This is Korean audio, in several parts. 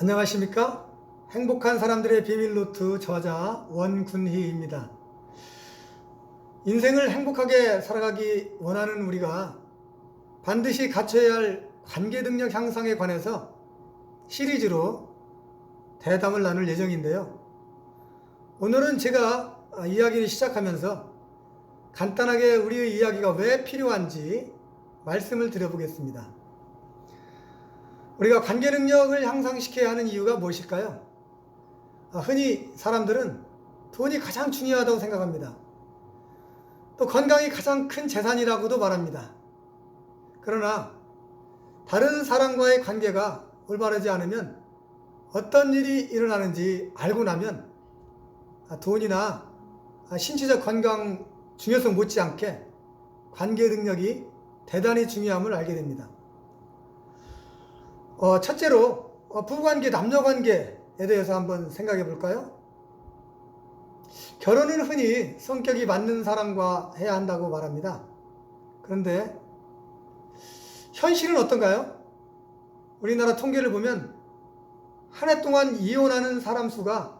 안녕하십니까? 행복한 사람들의 비밀노트 저자 원군희입니다. 인생을 행복하게 살아가기 원하는 우리가 반드시 갖춰야 할 관계 능력 향상에 관해서 시리즈로 대담을 나눌 예정인데요. 오늘은 제가 이야기를 시작하면서 간단하게 우리의 이야기가 왜 필요한지 말씀을 드려보겠습니다. 우리가 관계 능력을 향상시켜야 하는 이유가 무엇일까요? 흔히 사람들은 돈이 가장 중요하다고 생각합니다. 또 건강이 가장 큰 재산이라고도 말합니다. 그러나 다른 사람과의 관계가 올바르지 않으면 어떤 일이 일어나는지 알고 나면 돈이나 신체적 건강 중요성 못지않게 관계 능력이 대단히 중요함을 알게 됩니다. 첫째로 부부관계, 남녀관계에 대해서 한번 생각해 볼까요? 결혼은 흔히 성격이 맞는 사람과 해야 한다고 말합니다. 그런데 현실은 어떤가요? 우리나라 통계를 보면 한 해 동안 이혼하는 사람 수가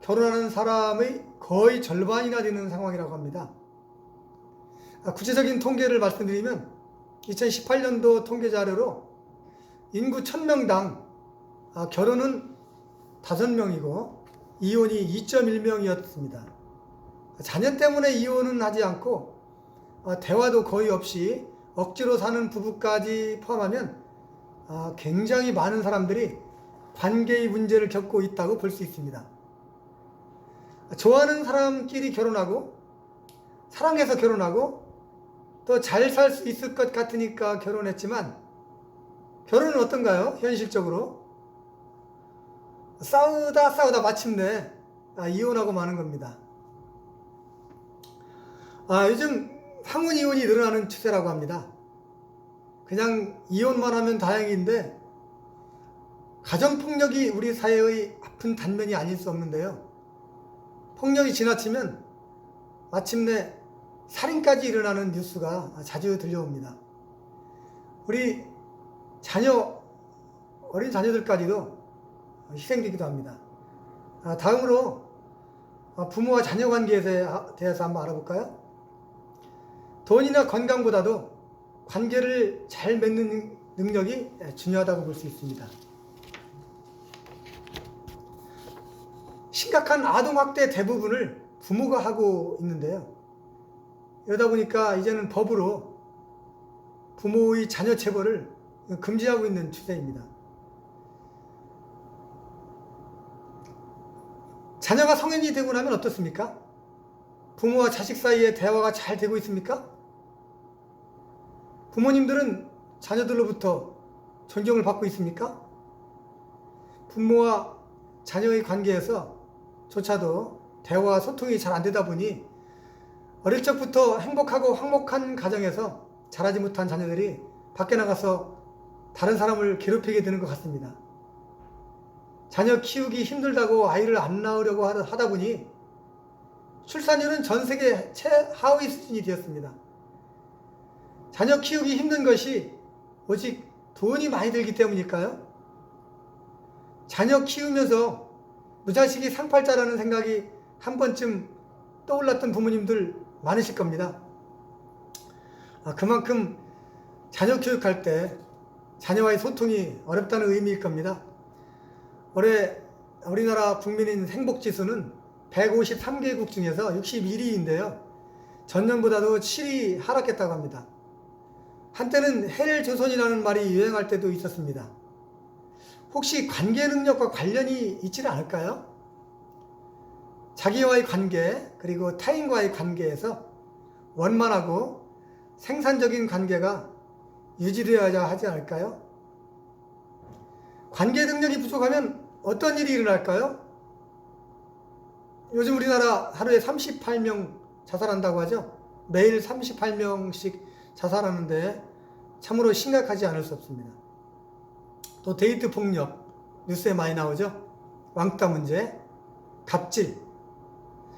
결혼하는 사람의 거의 절반이나 되는 상황이라고 합니다. 구체적인 통계를 말씀드리면 2018년도 통계 자료로 인구 1000명당 결혼은 5명이고 이혼이 2.1명이었습니다. 자녀 때문에 이혼은 하지 않고 대화도 거의 없이 억지로 사는 부부까지 포함하면 굉장히 많은 사람들이 관계의 문제를 겪고 있다고 볼 수 있습니다. 좋아하는 사람끼리 결혼하고 사랑해서 결혼하고 또 잘 살 수 있을 것 같으니까 결혼했지만 결혼은 어떤가요? 현실적으로 싸우다 마침내 이혼하고 마는 겁니다. 요즘 상혼 이혼이 늘어나는 추세라고 합니다. 그냥 이혼만 하면 다행인데 가정폭력이 우리 사회의 아픈 단면이 아닐 수 없는데요. 폭력이 지나치면 마침내 살인까지 일어나는 뉴스가 자주 들려옵니다. 우리 어린 자녀들까지도 희생되기도 합니다. 다음으로 부모와 자녀 관계에 대해서 한번 알아볼까요? 돈이나 건강보다도 관계를 잘 맺는 능력이 중요하다고 볼 수 있습니다. 심각한 아동학대 대부분을 부모가 하고 있는데요. 이러다 보니까 이제는 법으로 부모의 자녀 체벌을 금지하고 있는 추세입니다. 자녀가 성인이 되고 나면 어떻습니까? 부모와 자식 사이에 대화가 잘 되고 있습니까? 부모님들은 자녀들로부터 존경을 받고 있습니까? 부모와 자녀의 관계에서 조차도 대화와 소통이 잘 안 되다 보니 어릴 적부터 행복하고 화목한 가정에서 자라지 못한 자녀들이 밖에 나가서 다른 사람을 괴롭히게 되는 것 같습니다. 자녀 키우기 힘들다고 아이를 안 낳으려고 하다 보니 출산율은 전 세계 최하위 수준이 되었습니다. 자녀 키우기 힘든 것이 오직 돈이 많이 들기 때문일까요? 자녀 키우면서 무자식이 상팔자라는 생각이 한 번쯤 떠올랐던 부모님들 많으실 겁니다. 그만큼 자녀 교육할 때 자녀와의 소통이 어렵다는 의미일 겁니다. 올해 우리나라 국민인 행복지수는 153개국 중에서 61위인데요. 전년보다도 7위 하락했다고 합니다. 한때는 헬조선이라는 말이 유행할 때도 있었습니다. 혹시 관계 능력과 관련이 있지는 않을까요? 자기와의 관계 그리고 타인과의 관계에서 원만하고 생산적인 관계가 유지되어야 하지 않을까요? 관계 능력이 부족하면 어떤 일이 일어날까요? 요즘 우리나라 하루에 38명 자살한다고 하죠. 매일 38명씩 자살하는데 참으로 심각하지 않을 수 없습니다. 또 데이트 폭력 뉴스에 많이 나오죠. 왕따 문제, 갑질,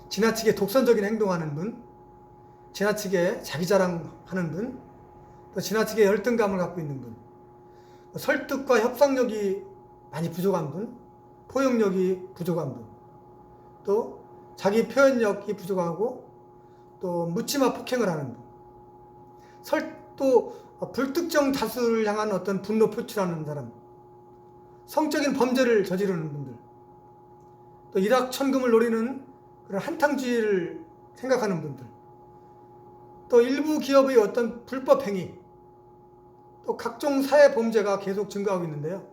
지나치게 독선적인 행동하는 분, 지나치게 자기 자랑하는 분, 또 지나치게 열등감을 갖고 있는 분, 설득과 협상력이 많이 부족한 분, 포용력이 부족한 분, 또 자기 표현력이 부족하고 또 묻지마 폭행을 하는 분, 또 불특정 다수를 향한 어떤 분노 표출하는 사람, 성적인 범죄를 저지르는 분들, 또 일확천금을 노리는 그런 한탕주의를 생각하는 분들, 또 일부 기업의 어떤 불법 행위, 또 각종 사회 범죄가 계속 증가하고 있는데요.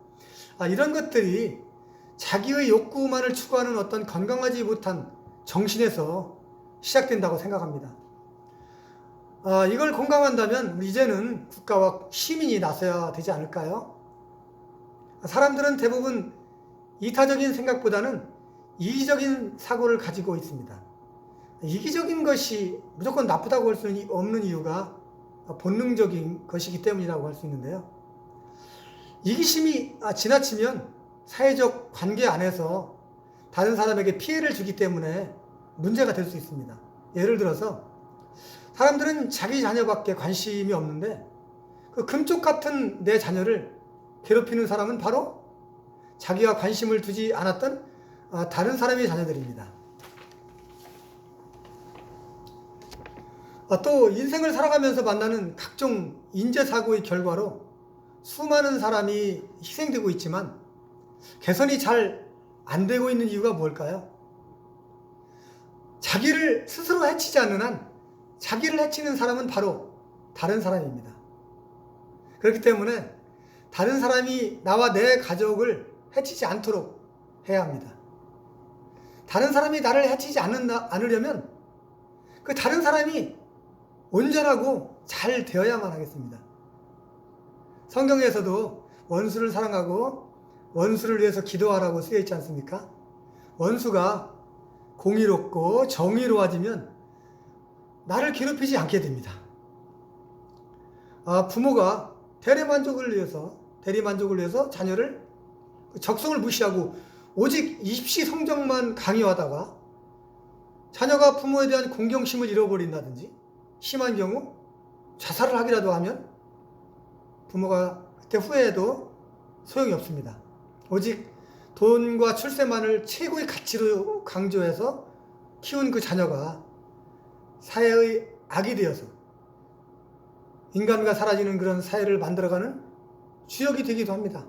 이런 것들이 자기의 욕구만을 추구하는 어떤 건강하지 못한 정신에서 시작된다고 생각합니다. 이걸 공감한다면 이제는 국가와 시민이 나서야 되지 않을까요? 사람들은 대부분 이타적인 생각보다는 이기적인 사고를 가지고 있습니다. 이기적인 것이 무조건 나쁘다고 할 수 없는 이유가 본능적인 것이기 때문이라고 할 수 있는데요. 이기심이 지나치면 사회적 관계 안에서 다른 사람에게 피해를 주기 때문에 문제가 될 수 있습니다. 예를 들어서 사람들은 자기 자녀밖에 관심이 없는데 그 금쪽 같은 내 자녀를 괴롭히는 사람은 바로 자기와 관심을 두지 않았던 다른 사람의 자녀들입니다. 또 인생을 살아가면서 만나는 각종 인재사고의 결과로 수많은 사람이 희생되고 있지만 개선이 잘 안 되고 있는 이유가 뭘까요? 자기를 스스로 해치지 않는 한 자기를 해치는 사람은 바로 다른 사람입니다. 그렇기 때문에 다른 사람이 나와 내 가족을 해치지 않도록 해야 합니다. 다른 사람이 나를 해치지 않으려면 그 다른 사람이 온전하고 잘 되어야만 하겠습니다. 성경에서도 원수를 사랑하고 원수를 위해서 기도하라고 쓰여 있지 않습니까? 원수가 공의롭고 정의로워지면 나를 괴롭히지 않게 됩니다. 부모가 대리만족을 위해서 자녀를 적성을 무시하고 오직 입시 성적만 강요하다가 자녀가 부모에 대한 공경심을 잃어버린다든지 심한 경우 자살을 하기라도 하면 부모가 그때 후회해도 소용이 없습니다. 오직 돈과 출세만을 최고의 가치로 강조해서 키운 그 자녀가 사회의 악이 되어서 인간과 사라지는 그런 사회를 만들어가는 주역이 되기도 합니다.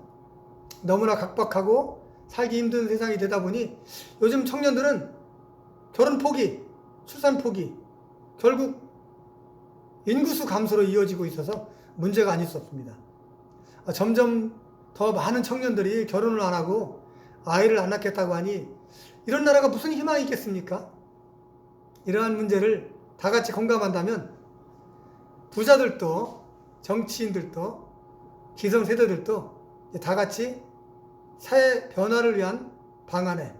너무나 각박하고 살기 힘든 세상이 되다 보니 요즘 청년들은 결혼 포기, 출산 포기, 결국 인구수 감소로 이어지고 있어서 문제가 아닐 수 없습니다. 점점 더 많은 청년들이 결혼을 안 하고 아이를 안 낳겠다고 하니 이런 나라가 무슨 희망이 있겠습니까? 이러한 문제를 다 같이 공감한다면 부자들도 정치인들도 기성세대들도 다 같이 사회 변화를 위한 방안에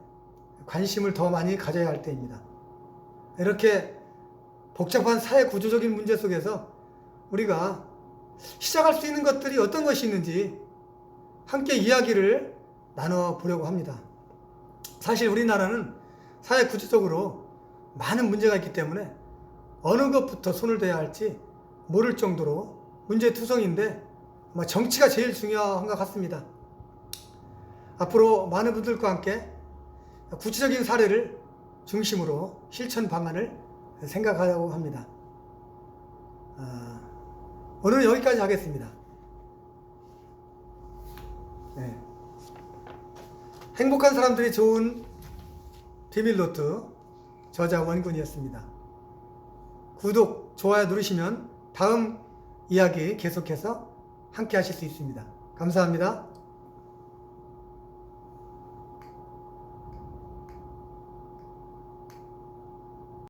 관심을 더 많이 가져야 할 때입니다. 이렇게 복잡한 사회 구조적인 문제 속에서 우리가 시작할 수 있는 것들이 어떤 것이 있는지 함께 이야기를 나눠보려고 합니다. 사실 우리나라는 사회 구조적으로 많은 문제가 있기 때문에 어느 것부터 손을 대야 할지 모를 정도로 문제투성인데 정치가 제일 중요한 것 같습니다. 앞으로 많은 분들과 함께 구체적인 사례를 중심으로 실천 방안을 생각하려고 합니다. 오늘은 여기까지 하겠습니다. 네. 행복한 사람들이 좋은 비밀노트 저자 원군이었습니다. 구독, 좋아요 누르시면 다음 이야기 계속해서 함께 하실 수 있습니다. 감사합니다.